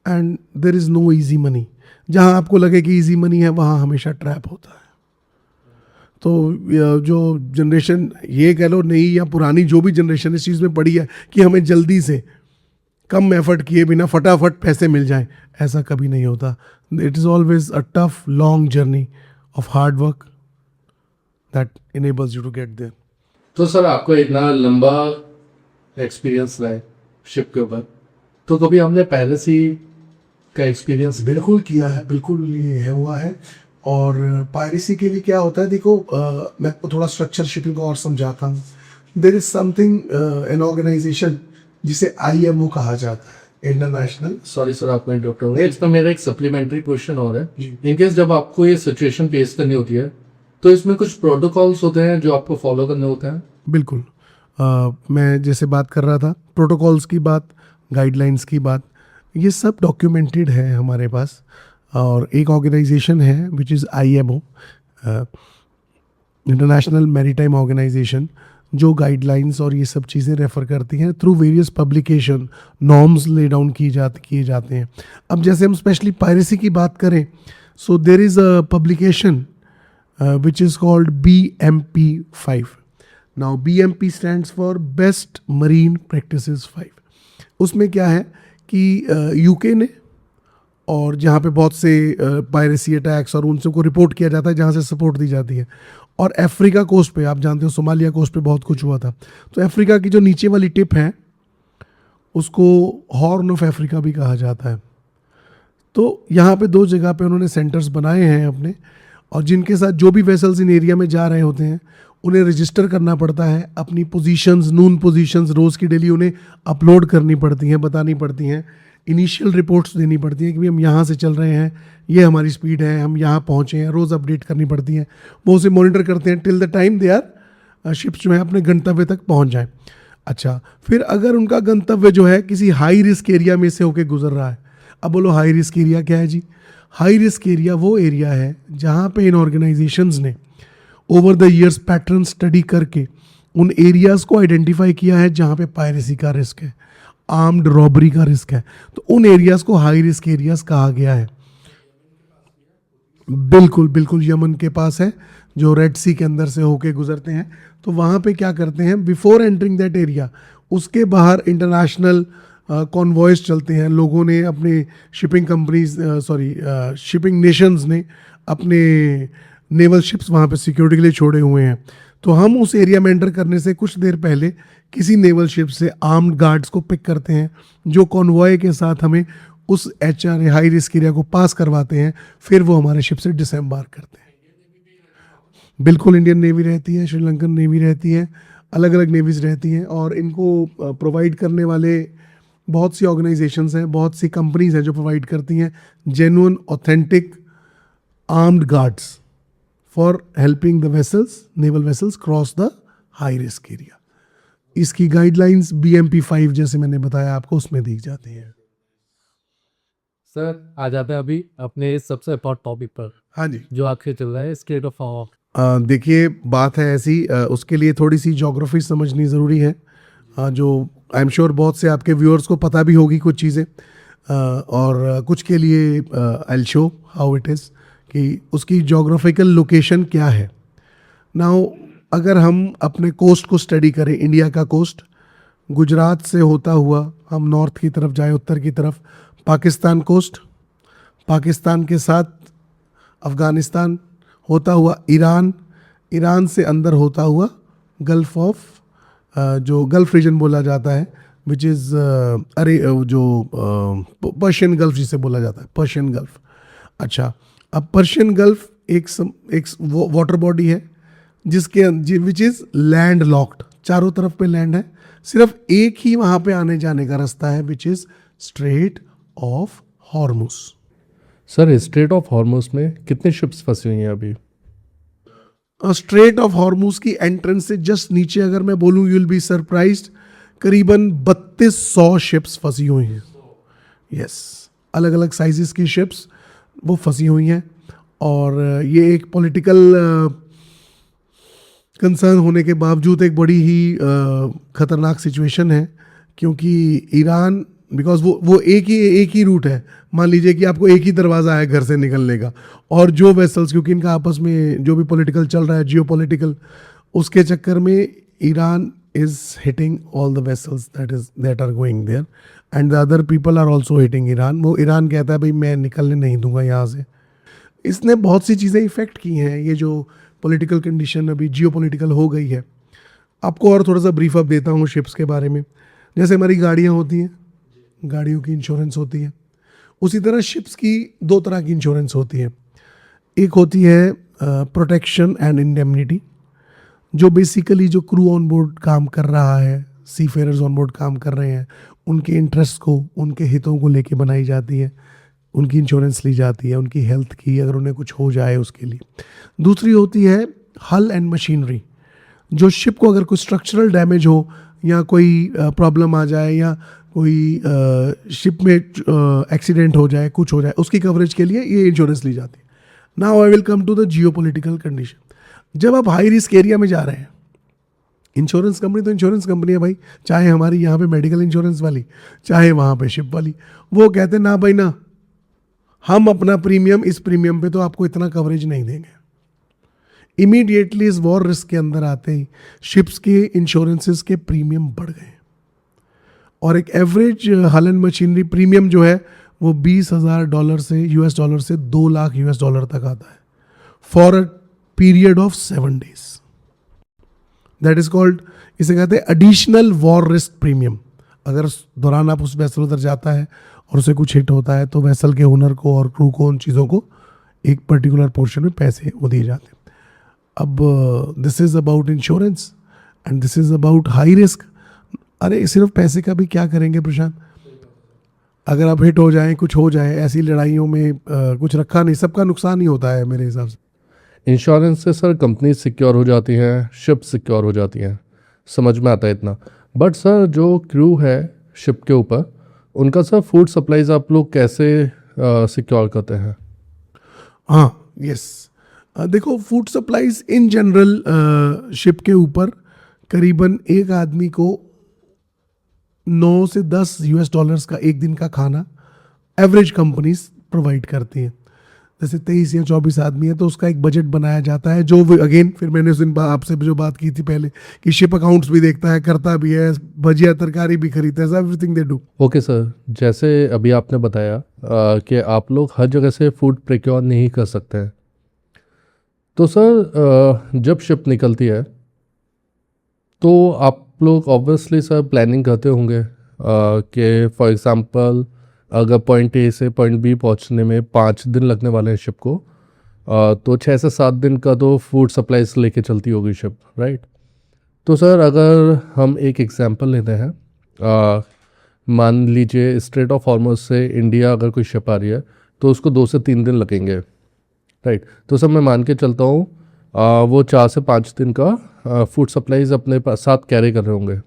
Speaker 1: and there is no easy money. जहाँ आपको लगे कि ईजी मनी है वहाँ हमेशा ट्रैप होता है। तो जो जनरेशन, ये कह लो नई या पुरानी, जो भी जनरेशन इस चीज़ में पड़ी है कि हमें जल्दी से कम एफर्ट किए बिना फटाफट पैसे मिल जाएं, ऐसा कभी नहीं होता। It is always a tough long journey of hard work that enables you to get there.
Speaker 2: तो सर आपको इतना लंबा एक्सपीरियंस रहा है शिप के ऊपर, तो कभी हमने पहले से ही का एक्सपीरियंस?
Speaker 1: बिल्कुल किया है, बिल्कुल ये है हुआ है। और पायरेसी के लिए क्या होता है, देखो मैं आपको थोड़ा स्ट्रक्चर शिपिंग को और समझाता हूँ। There is something, an organisation जिसे IMO कहा जाता है, इंटरनेशनल।
Speaker 2: सॉरी सर आपको इंटरप्ट हो गया, इसमें मेरा एक सप्लीमेंट्री क्वेश्चन और है। इन केस जब आपको ये सिचुएशन फेस करनी होती है तो इसमें कुछ प्रोटोकॉल्स होते हैं जो आपको फॉलो करने होते हैं?
Speaker 1: बिल्कुल। मैं जैसे बात कर रहा था, प्रोटोकॉल्स की बात, गाइडलाइंस की बात, ये सब डॉक्यूमेंटेड है हमारे पास। और एक ऑर्गेनाइजेशन है which is IMO, international maritime organisation, जो गाइडलाइंस और ये सब चीज़ें रेफ़र करती हैं through various publication, norms lay down किए जाते हैं। अब जैसे हम स्पेशली पायरेसी की बात करें So there is a publication which is called BMP5. Now BMP stands for Best Marine Practices 5. उसमें क्या है कि यूके ने, और जहाँ पे बहुत से पायरेसी अटैक्स और उनसे को रिपोर्ट किया जाता है, जहाँ से सपोर्ट दी जाती है, और अफ्रीका कोस्ट पे, आप जानते हो सोमालिया कोस्ट पे बहुत कुछ हुआ था, तो अफ्रीका की जो नीचे वाली टिप है उसको हॉर्न ऑफ अफ्रीका भी कहा जाता है। तो यहाँ पे 2 जगह पे उन्होंने सेंटर्स बनाए हैं अपने, और जिनके साथ जो भी वेसल्स इन एरिया में जा रहे होते हैं उन्हें रजिस्टर करना पड़ता है, अपनी पोजीशंस, नून पोजीशंस रोज़ की डेली उन्हें अपलोड करनी पड़ती हैं, बतानी पड़ती हैं, इनिशियल रिपोर्ट्स देनी पड़ती हैं कि भाई हम यहाँ से चल रहे हैं, ये हमारी स्पीड है, हम यहाँ पहुँचे हैं, रोज़ अपडेट करनी पड़ती हैं। वो उसे मॉनिटर करते हैं till the time they are ships जो है अपने गंतव्य तक पहुँच जाएँ। अच्छा, फिर अगर उनका गंतव्य जो है किसी हाई रिस्क एरिया में से होकर गुजर रहा है, अब बोलो हाई रिस्क एरिया क्या है जी? हाई रिस्क एरिया वो एरिया है जहाँ पे इन ऑर्गेनाइजेशंस ने over the years pattern study करके उन एरियाज़ को आइडेंटिफाई किया है जहाँ पे पायरेसी का रिस्क है, आर्म्ड रॉबरी का रिस्क है, तो उन एरियाज़ को हाई रिस्क एरियाज़ कहा गया है। बिल्कुल बिल्कुल, यमन के पास है, जो रेड सी के अंदर से होके गुजरते हैं, तो वहाँ पे क्या करते हैं, बिफोर एंटरिंग दैट एरिया, उसके बाहर इंटरनेशनल कॉन्वॉयज चलते हैं, लोगों ने अपने शिपिंग कंपनीज शिपिंग नेशंस ने अपने नेवल शिप्स वहाँ पे सिक्योरिटी के लिए छोड़े हुए हैं। तो हम उस एरिया में एंटर करने से कुछ देर पहले किसी नेवल शिप से आर्म्ड गार्ड्स को पिक करते हैं, जो कॉन्वॉय के साथ हमें उस HR हाई रिस्क एरिया को पास करवाते हैं, फिर वो हमारे शिप से डिसएम्बार्क करते हैं। बिल्कुल, इंडियन नेवी रहती है, श्रीलंकन नेवी रहती है, अलग अलग नेवीज रहती हैं, और इनको प्रोवाइड करने वाले बहुत सी ऑर्गेनाइजेशंस हैं, बहुत सी कंपनीज हैं जो प्रोवाइड करती हैं genuine authentic armed guards for helping the vessels, naval vessels cross the high risk area. इसकी गाइडलाइंस BMP5 जैसे मैंने बताया आपको उसमें दी जाती हैं।
Speaker 2: सर, आ जाते हैं अभी अपने इस सबसे इम्पोर्टेंट टॉपिक पर।
Speaker 1: हाँ जी,
Speaker 2: जो आखिर चल रहा है स्टेट ऑफ वॉर।
Speaker 1: देखिए बात है ऐसी, उसके लिए थोड़ी सी ज्योग्राफी समझनी ज़रूरी है, जो आई एम श्योर बहुत से आपके व्यूअर्स को पता भी होगी कुछ चीज़ें, और कुछ के लिए I will show how it is कि उसकी ज्योग्राफिकल लोकेशन क्या है। नाउ अगर हम अपने कोस्ट को स्टडी करें, इंडिया का कोस्ट, गुजरात से होता हुआ हम नॉर्थ की तरफ जाए, उत्तर की तरफ, पाकिस्तान कोस्ट, पाकिस्तान के साथ अफ़गानिस्तान होता हुआ ईरान, ईरान से अंदर होता हुआ गल्फ़ ऑफ जो गल्फ़ रीजन बोला जाता है, विच इज़ पर्शियन गल्फ़ जिसे बोला जाता है, पर्शियन गल्फ़। अच्छा, अब पर्शियन गल्फ़ एक वाटर बॉडी है जिसके विच इज़ लैंड लॉक्ड, चारों तरफ पे लैंड है, सिर्फ एक ही वहाँ पे आने जाने का रास्ता है, which is straight of Hormuz.
Speaker 2: Sir, straight of Hormuz में कितने शिप्स फंसी हुई हैं अभी?
Speaker 1: स्ट्रेट ऑफ हॉर्मुज की एंट्रेंस से जस्ट नीचे अगर मैं बोलूँ, यू विल बी सरप्राइज्ड, करीबन 3200 शिप्स फंसी हुई हैं। यस, अलग अलग साइजेस की शिप्स वो फंसी हुई हैं, और ये एक पॉलिटिकल कंसर्न होने के बावजूद एक बड़ी ही ख़तरनाक सिचुएशन है, क्योंकि ईरान, बिकॉज वो एक ही रूट है, मान लीजिए कि आपको एक ही दरवाज़ा है घर से निकलने का, और जो वेसल्स, क्योंकि इनका आपस में जो भी पॉलिटिकल चल रहा है, जियोपॉलिटिकल, उसके चक्कर में Iran is hitting all the vessels that are going there, and the other people are also hitting Iran. वो ईरान कहता है भाई मैं निकलने नहीं दूंगा यहाँ से। इसने बहुत सी चीज़ें इफ़ेक्ट की हैं, ये जो पॉलिटिकल कंडीशन अभी जियोपॉलिटिकल हो गई है। आपको और थोड़ा सा ब्रीफ अप देता हूँ शिप्स के बारे में। जैसे हमारी गाड़ियाँ होती हैं, गाड़ियों की इंश्योरेंस होती है, उसी तरह शिप्स की 2 तरह की इंश्योरेंस होती है। एक होती है प्रोटेक्शन एंड इंडेमनिटी, जो बेसिकली जो क्रू ऑन बोर्ड काम कर रहा है, सी फेयरर्स ऑन बोर्ड काम कर रहे हैं, उनके इंटरेस्ट को, उनके हितों को लेके बनाई जाती है, उनकी इंश्योरेंस ली जाती है, उनकी हेल्थ की, अगर उन्हें कुछ हो जाए उसके लिए। दूसरी होती है हल एंड मशीनरी, जो शिप को अगर कोई स्ट्रक्चरल डैमेज हो या कोई प्रॉब्लम आ जाए या कोई शिप में एक्सीडेंट हो जाए, कुछ हो जाए, उसकी कवरेज के लिए ये इंश्योरेंस ली जाती है। Now I will come to the geopolitical condition. जब आप हाई रिस्क एरिया में जा रहे हैं, इंश्योरेंस कंपनी तो इंश्योरेंस कंपनी है भाई, चाहे हमारी यहाँ पे मेडिकल इंश्योरेंस वाली, चाहे वहाँ पे शिप वाली, वो कहते हैं ना भाई ना, हम अपना प्रीमियम, इस प्रीमियम पे तो आपको इतना कवरेज नहीं देंगे। इमीडिएटली इस वॉर रिस्क के अंदर आते ही शिप्स के इंश्योरेंसेस के प्रीमियम बढ़ गए और एक एवरेज हल एंड मशीनरी प्रीमियम जो है वो $20,000 से $2 लाख तक आता है for a period of 7 days। That is called, इसे कहते हैं एडिशनल वॉर रिस्क प्रीमियम। अगर उस दौरान आप उस वेसल उधर जाता है और उसे कुछ हिट होता है तो वेसल के ओनर को और क्रू को उन चीज़ों को एक पर्टिकुलर पोर्शन में पैसे वो दिए जाते हैं। अब this is about insurance and this is about high risk. अरे सिर्फ पैसे का भी क्या करेंगे प्रशांत, अगर आप हिट हो जाएं, कुछ हो जाए, ऐसी लड़ाइयों में कुछ रखा नहीं, सबका नुकसान ही होता है मेरे हिसाब से।
Speaker 2: इंश्योरेंस से सर कंपनी सिक्योर हो जाती हैं, शिप सिक्योर हो जाती हैं, समझ में आता है इतना। बट सर जो क्रू है शिप के ऊपर, उनका सर फूड सप्लाईज आप लोग कैसे सिक्योर करते हैं?
Speaker 1: हाँ, यस, देखो food supplies in general ship के ऊपर करीबन एक आदमी को 9 से 10 $US का एक दिन का खाना एवरेज कंपनीज प्रोवाइड करती हैं। जैसे 23 या 24 आदमी है तो उसका एक बजट बनाया जाता है, जो अगेन फिर मैंने उस दिन आपसे जो बात की थी पहले कि शिप अकाउंट्स भी देखता है, करता भी है, भजिया तरकारी भी खरीदता है, everything they do.
Speaker 2: Okay sir, जैसे अभी आपने बताया कि आप लोग हर जगह से फूड प्रिक्योर नहीं कर सकते हैं, तो सर जब शिप निकलती है तो आप लोग ऑब्वियसली सर प्लानिंग करते होंगे कि फॉर एग्जांपल अगर पॉइंट ए से पॉइंट बी पहुंचने में 5 दिन लगने वाले हैं शिप को, तो 6 से 7 दिन का तो फूड सप्लाईज लेके चलती होगी शिप, राइट? तो सर अगर हम एक एग्जांपल लेते हैं, मान लीजिए स्ट्रेट ऑफ हॉर्मुज़ से इंडिया अगर कोई शिप आ रही है तो उसको 2 से 3 दिन लगेंगे, राइट? तो सर मैं मान के चलता हूँ वो 4 से 5 दिन का फूड सप्लाईज अपने साथ कैरी कर रहे होंगे।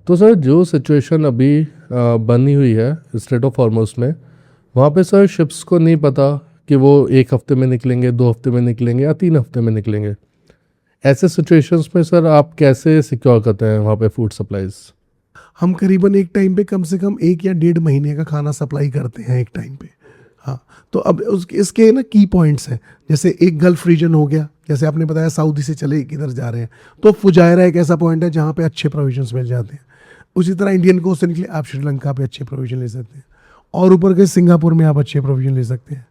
Speaker 2: तो सर जो सिचुएशन अभी बनी हुई है स्ट्रेट ऑफ हॉर्मुज़ में, वहाँ पे सर शिप्स को नहीं पता कि वो 1 हफ्ते में निकलेंगे, 2 हफ्ते में निकलेंगे या 3 हफ्ते में निकलेंगे। ऐसे सिचुएशंस में सर आप कैसे सिक्योर करते हैं वहाँ पे फूड सप्लाईज?
Speaker 1: हम करीबन एक टाइम पे कम से कम 1 या 1.5 महीने का खाना सप्लाई करते हैं एक टाइम पे। हाँ, तो अब इसके ना की पॉइंट्स हैं, जैसे एक गल्फ रीजन हो गया, जैसे आपने बताया सऊदी से चले किधर जा रहे हैं, तो फुजायरा एक ऐसा पॉइंट है जहाँ पे अच्छे प्रोविजंस मिल जाते हैं। उसी तरह इंडियन कोस्ट से निकले आप श्रीलंका पे अच्छे प्रोविजन ले सकते हैं, और ऊपर के सिंगापुर में आप अच्छे प्रोविजन ले सकते हैं,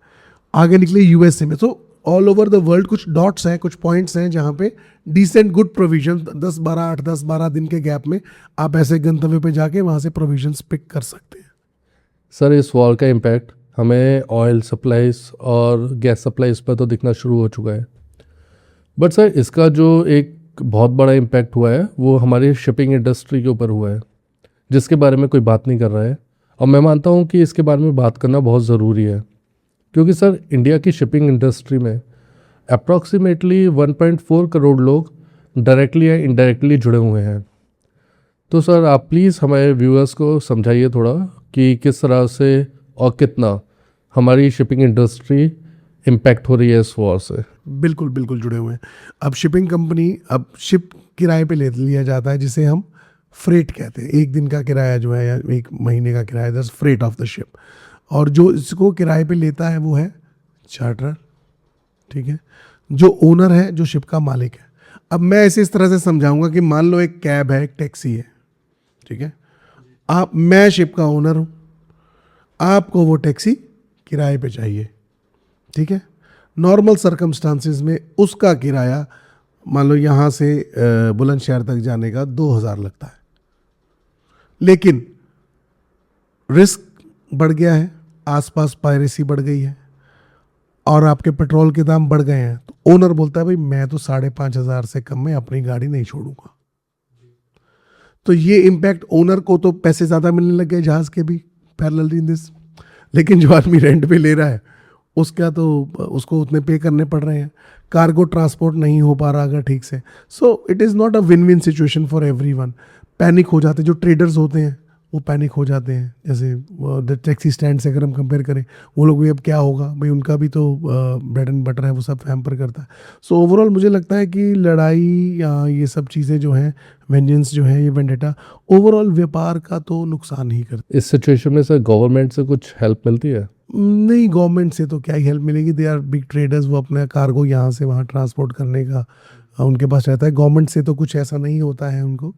Speaker 1: आगे निकले यूएसए में। तो ऑल ओवर द वर्ल्ड कुछ डॉट्स हैं, कुछ पॉइंट्स हैं जहाँ पे डिसेंट गुड प्रोविजन 10-12 दिन के गैप में आप ऐसे गंतव्य पे जाके वहाँ से प्रोविजंस पिक कर सकते हैं।
Speaker 2: सर इस वॉर का इम्पैक्ट हमें ऑयल सप्लाईज और गैस सप्लाईज पर तो दिखना शुरू हो चुका है, बट सर इसका जो एक बहुत बड़ा इम्पैक्ट हुआ है वो हमारी शिपिंग इंडस्ट्री के ऊपर हुआ है, जिसके बारे में कोई बात नहीं कर रहा है। और मैं मानता हूँ कि इसके बारे में बात करना बहुत ज़रूरी है, क्योंकि सर इंडिया की शिपिंग इंडस्ट्री में अप्रॉक्सीमेटली 1.4 करोड़ लोग डायरेक्टली या इनडायरेक्टली जुड़े हुए हैं। तो सर आप प्लीज़ हमारे व्यूअर्स को समझाइए थोड़ा कि किस तरह से और कितना हमारी शिपिंग इंडस्ट्री इम्पैक्ट हो रही है इस वॉर से।
Speaker 1: बिल्कुल बिल्कुल जुड़े हुए हैं। अब शिपिंग कंपनी, अब शिप किराए पे ले लिया जाता है जिसे हम फ्रेट कहते हैं। एक दिन का किराया जो है या एक महीने का किराया, that's freight of the ship. और जो इसको किराए पे लेता है वो है चार्टर, ठीक है, जो ओनर है, जो शिप का मालिक है। अब मैं इसे इस तरह से समझाऊंगा कि मान लो एक कैब है, एक टैक्सी है, ठीक है, मैं शिप का ओनर हूँ, आपको वो टैक्सी किराए पे चाहिए, ठीक है। नॉर्मल सर्कमस्टांसिस में उसका किराया मान लो यहाँ से बुलंदशहर तक जाने का 2,000 लगता है, लेकिन रिस्क बढ़ गया है, आसपास पायरेसी बढ़ गई है और आपके पेट्रोल के दाम बढ़ गए हैं, तो ओनर बोलता है भाई मैं तो 5,500 से कम में अपनी गाड़ी नहीं छोड़ूंगा। तो ये इम्पैक्ट ओनर को, तो पैसे ज़्यादा मिलने लग गए जहाज़ के भी पैरेलल इन दिस, लेकिन जो आदमी रेंट पे ले रहा है उसका तो उसको उतने पे करने पड़ रहे हैं, कार्गो ट्रांसपोर्ट नहीं हो पा रहा अगर ठीक से। So it is not a win win situation for everyone. Panic हो जाते, जो ट्रेडर्स होते हैं वो पैनिक हो जाते हैं। जैसे टैक्सी स्टैंड से अगर हम कंपेयर करें, वो लोग भी अब क्या होगा भाई, उनका भी तो ब्रेड एंड बटर है, वो सब हैम्पर करता है। सो ओवरऑल मुझे लगता है कि लड़ाई या ये सब चीज़ें जो हैं, वेंजेंस जो है, ये वेंडेटा ओवरऑल व्यापार का तो नुकसान ही करता
Speaker 2: इस सिचुएशन में सर गवर्नमेंट से कुछ हेल्प मिलती है?
Speaker 1: है। नहीं, गवर्नमेंट से तो क्या ही हेल्प मिलेगी, दे आर बिग ट्रेडर्स, वो अपना कार्गो यहाँ से वहाँ ट्रांसपोर्ट करने का उनके पास रहता है। गवर्नमेंट से तो कुछ ऐसा नहीं होता है उनको,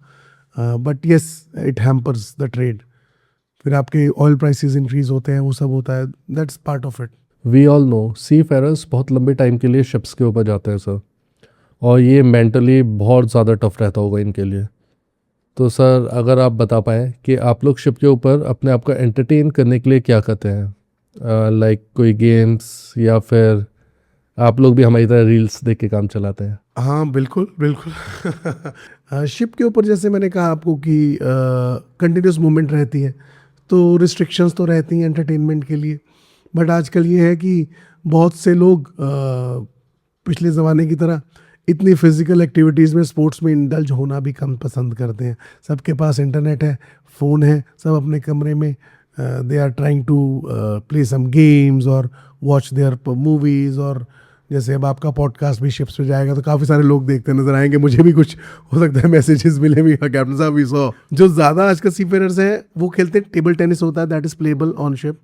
Speaker 1: but yes it hampers the trade. फिर आपके ऑयल प्राइसेस इंक्रीज होते हैं, वो सब होता है, that's part of it.
Speaker 2: We all know seafarers बहुत लंबे टाइम के लिए शिप्स के ऊपर जाते हैं सर, और ये मेंटली बहुत ज़्यादा टफ रहता होगा इनके लिए। तो सर अगर आप बता पाएँ कि आप लोग शिप के ऊपर अपने आप को एंटरटेन करने के लिए क्या करते हैं, लाइक कोई गेम्स, या फिर आप लोग भी हमारी तरह रील्स देख के काम चलाते हैं?
Speaker 1: हाँ बिल्कुल बिल्कुल। शिप के ऊपर जैसे मैंने कहा आपको कि कंटिन्यूस मूवमेंट रहती है, तो रिस्ट्रिक्शंस तो रहती हैं एंटरटेनमेंट के लिए। बट आजकल ये है कि बहुत से लोग पिछले ज़माने की तरह इतनी फिजिकल एक्टिविटीज़ में, स्पोर्ट्स में इंडल्ज होना भी कम पसंद करते हैं। सबके पास इंटरनेट है, फ़ोन है, सब अपने कमरे में they are trying to play some games और वॉच देयर मूवीज़। और जैसे अब आपका पॉडकास्ट भी शिप्स पे जाएगा तो काफ़ी सारे लोग देखते नजर आएंगे, मुझे भी कुछ हो सकता है मैसेजेस मिले भी, कैप्टन साहब वी सॉ। जो ज़्यादा आजकल सीफेयरर्स हैं वो खेलते हैं, टेबल टेनिस होता है, that is payable on ship.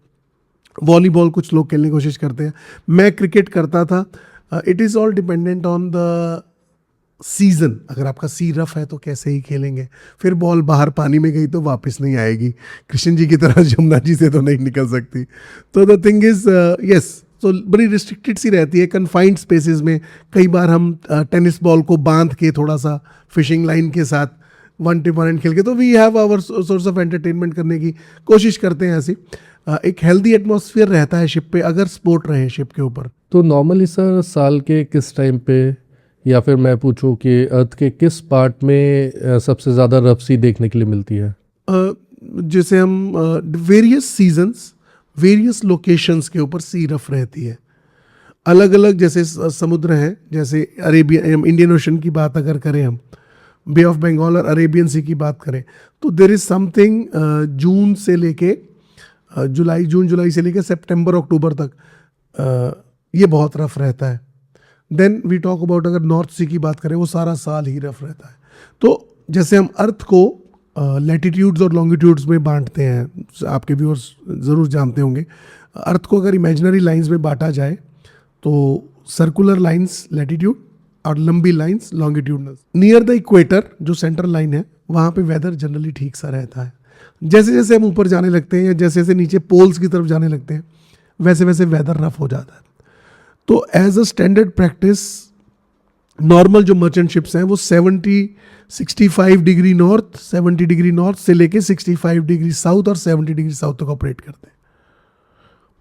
Speaker 1: Volleyball कुछ लोग खेलने की कोशिश करते हैं, मैं क्रिकेट करता था। It is all dependent on the season. अगर आपका सी रफ है तो कैसे ही खेलेंगे, फिर बॉल बाहर पानी में गई तो वापस नहीं आएगी, कृष्ण जी की तरह जमुना जी से तो नहीं निकल सकती। तो द थिंग इज यस, तो बड़ी रिस्ट्रिक्टेड सी रहती है, कन्फाइंड स्पेसेस में। कई बार हम टेनिस बॉल को बांध के थोड़ा सा फिशिंग लाइन के साथ वन टिप वन एंड खेल के, तो we have our source of entertainment करने की कोशिश करते हैं। ऐसी एक हेल्दी एटमॉस्फेयर रहता है शिप पे, अगर स्पोर्ट रहे शिप के ऊपर।
Speaker 2: तो नॉर्मली सर साल के किस टाइम पे, या फिर मैं पूछूं कि अर्थ के किस पार्ट में सबसे ज़्यादा रफ सी देखने के लिए मिलती है?
Speaker 1: जैसे हम वेरियस सीजन्स, वेरियस लोकेशंस के ऊपर सी रफ रहती है, अलग अलग। जैसे समुद्र हैं, जैसे अरेबियन इंडियन ओशन की बात अगर करें, हम बे ऑफ बंगाल और अरेबियन सी की बात करें, तो देर इज़ समथिंग जून से लेके जून जुलाई से लेके सितंबर अक्टूबर तक ये बहुत रफ रहता है। देन वी टॉक अबाउट, अगर नॉर्थ सी की बात करें, वो सारा साल ही रफ रहता है। तो जैसे हम अर्थ को लैटिट्यूड्स और लॉन्गिट्यूड्स में बांटते हैं, आपके व्यूअर्स ज़रूर जानते होंगे। अर्थ को अगर इमेजिनरी लाइंस में बांटा जाए तो सर्कुलर लाइंस लैटिट्यूड और लंबी lines longitudinal. Near the equator जो सेंट्रल लाइन है, वहाँ पे वेदर जनरली ठीक सा रहता है। जैसे जैसे हम ऊपर जाने लगते हैं या जैसे जैसे नीचे पोल्स की तरफ जाने लगते हैं, वैसे वैसे वेदर रफ हो जाता है। तो as a standard practice, normal जो मर्चेंट शिप्स हैं वो 65 डिग्री नॉर्थ, 70 डिग्री नॉर्थ से लेके 65 डिग्री साउथ और 70 डिग्री साउथ तक ऑपरेट करते हैं।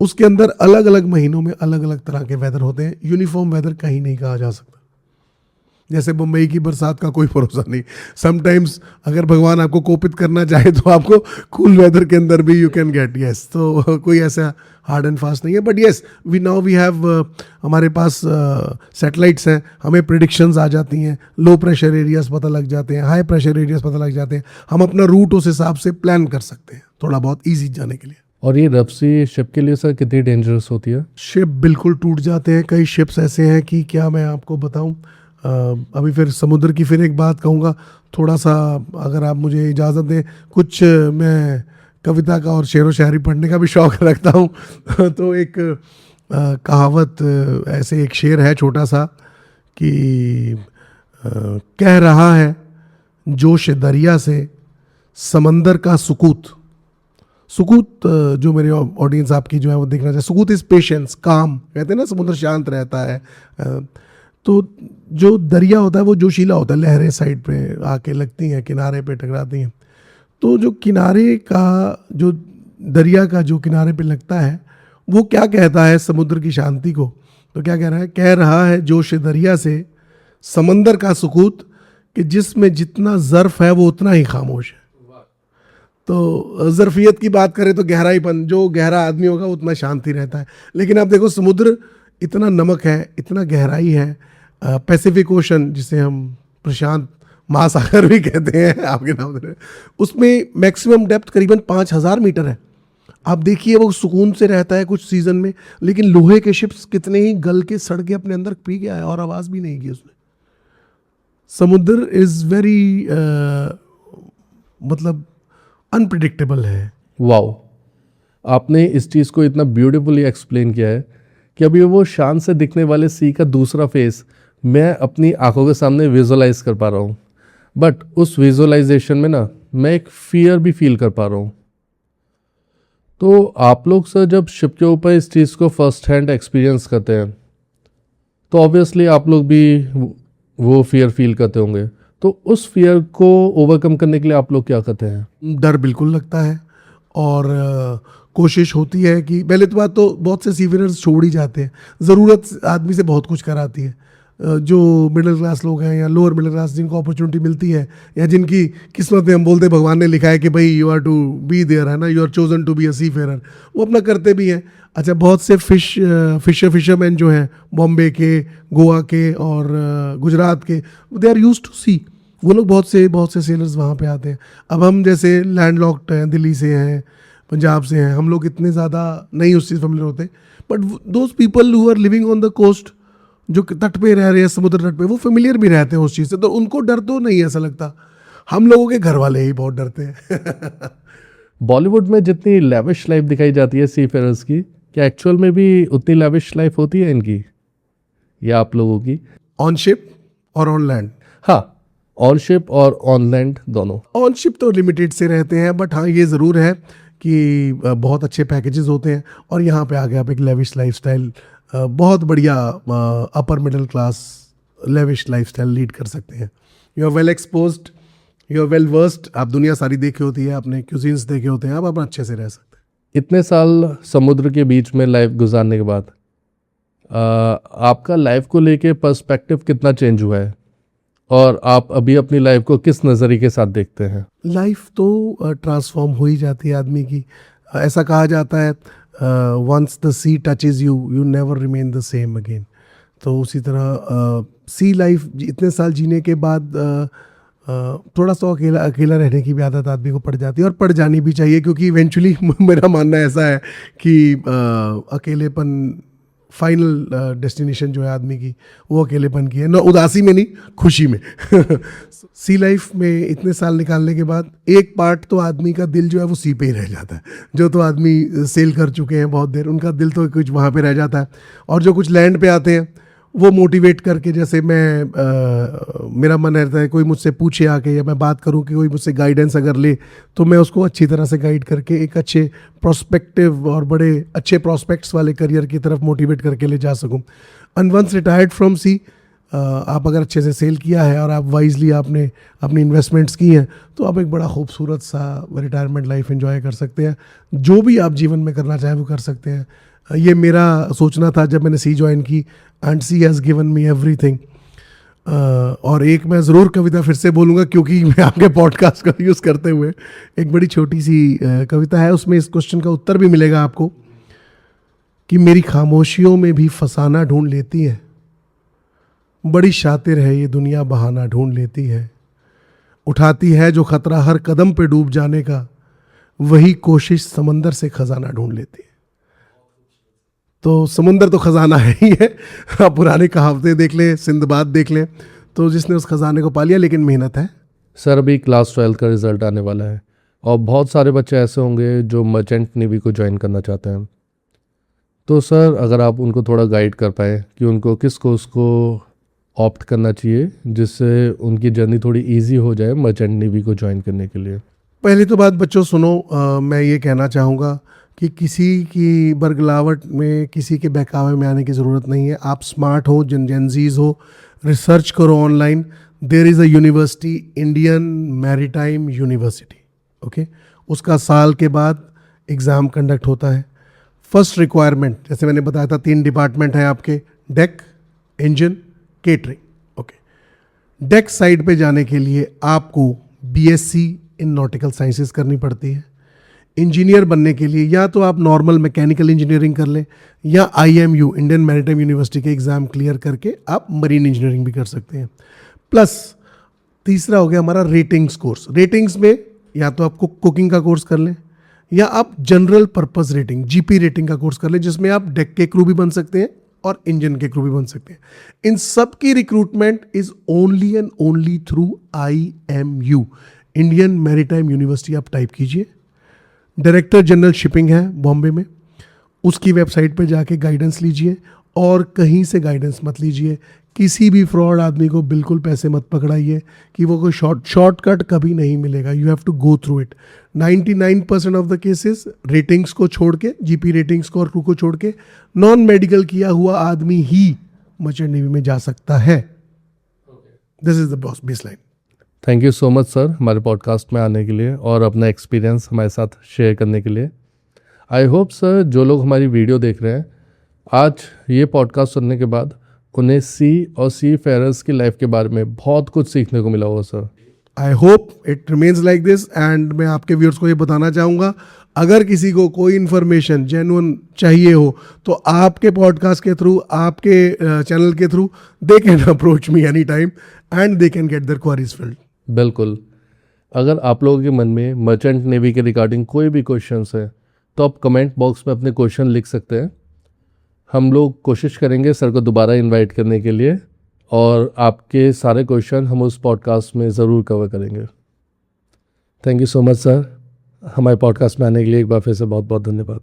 Speaker 1: उसके अंदर अलग अलग महीनों में अलग अलग तरह के वेदर होते हैं। यूनिफॉर्म वेदर कहीं नहीं कहा जा सकता। जैसे मुंबई की बरसात का कोई भरोसा नहीं, समटाइम्स अगर भगवान आपको कोपित करना चाहे तो आपको कूल वेदर के अंदर भी यू कैन गेट, यस। तो कोई ऐसा हार्ड एंड फास्ट नहीं है, बट यस वी हैव हमारे पास सैटेलाइट्स हैं, हमें प्रिडिक्शंस आ जाती हैं, लो प्रेशर एरियाज पता लग जाते हैं, हाई प्रेशर एरियाज पता लग जाते हैं, हम अपना रूट उस हिसाब से प्लान कर सकते हैं थोड़ा बहुत ईजी जाने के लिए।
Speaker 2: और ये रफ सी शिप के लिए सर कितनी डेंजरस होती है?
Speaker 1: शिप बिल्कुल टूट जाते हैं। कई शिप्स ऐसे हैं कि क्या मैं आपको बताऊं। अभी फिर समुद्र की फिर एक बात कहूँगा, थोड़ा सा अगर आप मुझे इजाज़त दें, कुछ मैं कविता का और शेर व शायरी पढ़ने का भी शौक़ रखता हूँ। तो एक कहावत, ऐसे एक शेर है छोटा सा कि कह रहा है जोश दरिया से समंदर का सुकूत। सुकूत जो मेरे ऑडियंस आपकी जो है वो देखना चाहिए, सुकूत इज़ पेशेंस, काम। कहते हैं ना समुद्र शांत रहता है। तो जो दरिया होता है वो जोशीला होता है, लहरें साइड पे आके लगती हैं, किनारे पे टकराती हैं। तो जो किनारे का, जो दरिया का जो किनारे पे लगता है, वो क्या कहता है समुद्र की शांति को? तो क्या कह रहा है जोश दरिया से समंदर का सुकूत, कि जिसमें जितना ज़र्फ है वो उतना ही खामोश है। तो ज़र्फियत की बात करें तो गहराईपन, जो गहरा आदमी होगा उतना शांति रहता है। लेकिन आप देखो समुद्र इतना नमक है, इतना गहराई है, पैसिफिक ओशन जिसे हम प्रशांत महासागर भी कहते हैं आपके नाम से, उसमें मैक्सिमम डेप्थ करीबन 5,000 मीटर है। आप देखिए वो सुकून से रहता है कुछ सीजन में, लेकिन लोहे के शिप्स कितने ही गल के सड़ के अपने अंदर पी गया है और आवाज़ भी नहीं की उसने। समुद्र इज़ वेरी मतलब अनप्रिडिक्टेबल है।
Speaker 2: वाओ, आपने इस चीज़ को इतना ब्यूटीफुली एक्सप्लेन किया है कि अभी वो शान से दिखने वाले सी का दूसरा फेस मैं अपनी आंखों के सामने विजुअलाइज कर पा रहा हूँ। बट उस विजुअलाइजेशन में ना मैं एक फियर भी फील कर पा रहा हूँ। तो आप लोग सर जब शिप के ऊपर इस चीज़ को फर्स्ट हैंड एक्सपीरियंस करते हैं तो ऑब्वियसली आप लोग भी वो फियर फील करते होंगे। तो उस फियर को ओवरकम करने के लिए आप लोग क्या करते हैं?
Speaker 1: डर बिल्कुल लगता है और कोशिश होती है कि पहले तो बात तो बहुत से सीफेयरर्स छोड़ ही जाते हैं। ज़रूरत आदमी से बहुत कुछ कराती है। जो मिडिल क्लास लोग हैं या लोअर मिडिल क्लास जिनको अपॉर्चुनिटी मिलती है या जिनकी किस्मत में हम बोलते हैं भगवान ने लिखा है कि भाई you are to be there, है ना, you are chosen to be a seafarer, वो अपना करते भी हैं। अच्छा, बहुत से फिशरमैन जो हैं बॉम्बे के, गोवा के और गुजरात के, दे आर यूज्ड टू सी, वो लोग बहुत से सेलर्स वहाँ पे आते हैं। अब हम जैसे लैंडलॉक्ड हैं, दिल्ली से हैं, पंजाब से हैं, हम लोग इतने ज़्यादा नहीं उस चीज़ फेमिलियर होते, but those people who are living on the coast, जो तट पे रह रहे हैं, समुद्र तट पे, वो फेमिलियर भी रहते हैं उस चीज़ से, तो उनको डर तो नहीं ऐसा लगता। हम लोगों के घर वाले ही बहुत डरते हैं।
Speaker 2: बॉलीवुड में जितनी लैविश लाइफ दिखाई जाती है सीफेयरर्स की, क्या एक्चुअल में भी उतनी लैविश लाइफ होती है इनकी या आप लोगों की?
Speaker 1: ऑन शिप और ऑन लैंड?
Speaker 2: हाँ, ऑन शिप और ऑन लैंड दोनों।
Speaker 1: ऑन शिप तो लिमिटेड से रहते हैं, बट हाँ ये ज़रूर है कि बहुत अच्छे पैकेजेस होते हैं और यहाँ पे आके आप एक लेविश लाइफस्टाइल, बहुत बढ़िया upper middle class lavish lifestyle lead कर सकते हैं। You are well exposed, you are well versed, आप दुनिया सारी देखी होती है, आपने क्यूजीन्स देखे होते हैं, आप अपना अच्छे से रह सकते हैं।
Speaker 2: इतने साल समुद्र के बीच में लाइफ गुजारने के बाद आपका लाइफ को लेके पर्सपेक्टिव कितना चेंज हुआ है और आप अभी अपनी लाइफ को किस नज़रिए के साथ देखते हैं?
Speaker 1: लाइफ तो ट्रांसफॉर्म हो ही जाती है आदमी की। ऐसा कहा जाता है once the sea touches you, you never remain the same again. तो उसी तरह सी लाइफ इतने साल जीने के बाद थोड़ा सा अकेला रहने की भी आदत आदमी को पड़ जाती है और पड़ जानी भी चाहिए, क्योंकि इवेंचुअली मेरा मानना ऐसा है कि अकेलेपन फाइनल डेस्टिनेशन जो है आदमी की, वो अकेलेपन की है, ना उदासी में नहीं, खुशी में। सी लाइफ में इतने साल निकालने के बाद एक पार्ट तो आदमी का दिल जो है वो सी पे ही रह जाता है। जो तो आदमी सेल कर चुके हैं बहुत देर, उनका दिल तो कुछ वहाँ पे रह जाता है, और जो कुछ लैंड पे आते हैं वो मोटिवेट करके, जैसे मेरा मन रहता है कोई मुझसे पूछे आके या मैं बात करूं कि कोई मुझसे गाइडेंस अगर ले तो मैं उसको अच्छी तरह से गाइड करके एक अच्छे प्रोस्पेक्टिव और बड़े अच्छे प्रोस्पेक्ट्स वाले करियर की तरफ मोटिवेट करके ले जा सकूं। एंड वंस रिटायर्ड फ्रॉम सी, आप अगर अच्छे से सेल किया है और आप वाइजली आपने अपनी इन्वेस्टमेंट्स की हैं, तो आप एक बड़ा खूबसूरत सा रिटायरमेंट लाइफ एंजॉय कर सकते हैं। जो भी आप जीवन में करना चाहें वो कर सकते हैं। ये मेरा सोचना था जब मैंने सी ज्वाइन की, and sea has given me everything. और एक मैं ज़रूर कविता फिर से बोलूँगा, क्योंकि मैं आपके पॉडकास्ट का यूज़ करते हुए, एक बड़ी छोटी सी कविता है, उसमें इस क्वेश्चन का उत्तर भी मिलेगा आपको कि मेरी खामोशियों में भी फसाना ढूंढ लेती है, बड़ी शातिर है ये दुनिया बहाना ढूंढ लेती है, उठाती है जो खतरा हर कदम पे डूब जाने का, वही कोशिश समंदर से खजाना ढूंढ लेती है। तो समुंदर तो खजाना है ही है। आप पुराने कहावतें देख लें, सिंदबाद देख लें, तो जिसने उस खजाने को पा लिया, लेकिन मेहनत है।
Speaker 2: सर अभी क्लास 12 का रिजल्ट आने वाला है और बहुत सारे बच्चे ऐसे होंगे जो मर्चेंट नेवी को ज्वाइन करना चाहते हैं। तो सर अगर आप उनको थोड़ा गाइड कर पाए कि उनको किस कोर्स को ऑप्ट करना चाहिए जिससे उनकी जर्नी थोड़ी इजी हो जाए मर्चेंट नेवी को ज्वाइन करने के लिए।
Speaker 1: पहली तो बात बच्चों सुनो, मैं ये कहना चाहूँगा कि किसी की बरगलावट में, किसी के बहकावे में आने की ज़रूरत नहीं है। आप स्मार्ट हो, जेनजीज हो, रिसर्च करो online. There is a university, Indian maritime university, okay. उसका साल के बाद एग्ज़ाम कंडक्ट होता है। फर्स्ट रिक्वायरमेंट, जैसे मैंने बताया था, 3 डिपार्टमेंट हैं आपके, deck, engine, catering, okay. Deck side पे जाने के लिए आपको बीएससी इन नॉटिकल साइंसेस करनी पड़ती है। इंजीनियर बनने के लिए या तो आप नॉर्मल मैकेनिकल इंजीनियरिंग कर लें, या IMU, इंडियन मैरीटाइम यूनिवर्सिटी के एग्ज़ाम क्लियर करके आप मरीन इंजीनियरिंग भी कर सकते हैं। प्लस तीसरा हो गया हमारा रेटिंग्स कोर्स। रेटिंग्स में या तो आपको कुकिंग का कोर्स कर लें या आप general purpose rating GP rating का कोर्स कर लें, जिसमें आप डेक के क्रू भी बन सकते हैं और इंजन के क्रू भी बन सकते हैं। इन सब की recruitment is only and only through IMU, Indian maritime university. आप टाइप कीजिए, डायरेक्टर जनरल शिपिंग है बॉम्बे में, उसकी वेबसाइट पे जाके गाइडेंस लीजिए और कहीं से गाइडेंस मत लीजिए। किसी भी फ्रॉड आदमी को बिल्कुल पैसे मत पकड़ाइए कि वो कोई शॉर्टकट कभी नहीं मिलेगा। You have to go through it. 99% of the cases ratings को छोड़ के, जीपी रेटिंग्स को और क्रू को छोड़ के, नॉन मेडिकल किया हुआ आदमी ही मर्चेंट नेवी में जा सकता है। This is the base line.
Speaker 2: Thank you so much sir हमारे पॉडकास्ट में आने के लिए और अपना एक्सपीरियंस हमारे साथ शेयर करने के लिए। आई होप सर जो लोग हमारी वीडियो देख रहे हैं आज ये पॉडकास्ट सुनने के बाद उन्हें सी और सी फेयरर्स की लाइफ के बारे में बहुत कुछ सीखने को मिला होगा sir.
Speaker 1: I hope it remains like this. And मैं आपके व्यूअर्स को ये बताना चाहूँगा, अगर किसी को कोई इन्फॉर्मेशन जेन्युइन चाहिए हो तो आपके पॉडकास्ट के थ्रू, आपके चैनल के through they can approach me any time and they can get their queries filled.
Speaker 2: बिल्कुल, अगर आप लोगों के मन में मर्चेंट नेवी के रिगार्डिंग कोई भी क्वेश्चंस है तो आप कमेंट बॉक्स में अपने क्वेश्चन लिख सकते हैं। हम लोग कोशिश करेंगे सर को दोबारा इनवाइट करने के लिए और आपके सारे क्वेश्चन हम उस पॉडकास्ट में ज़रूर कवर करेंगे। Thank you so much sir, हमारे पॉडकास्ट में आने के लिए एक बार फिर से बहुत बहुत धन्यवाद।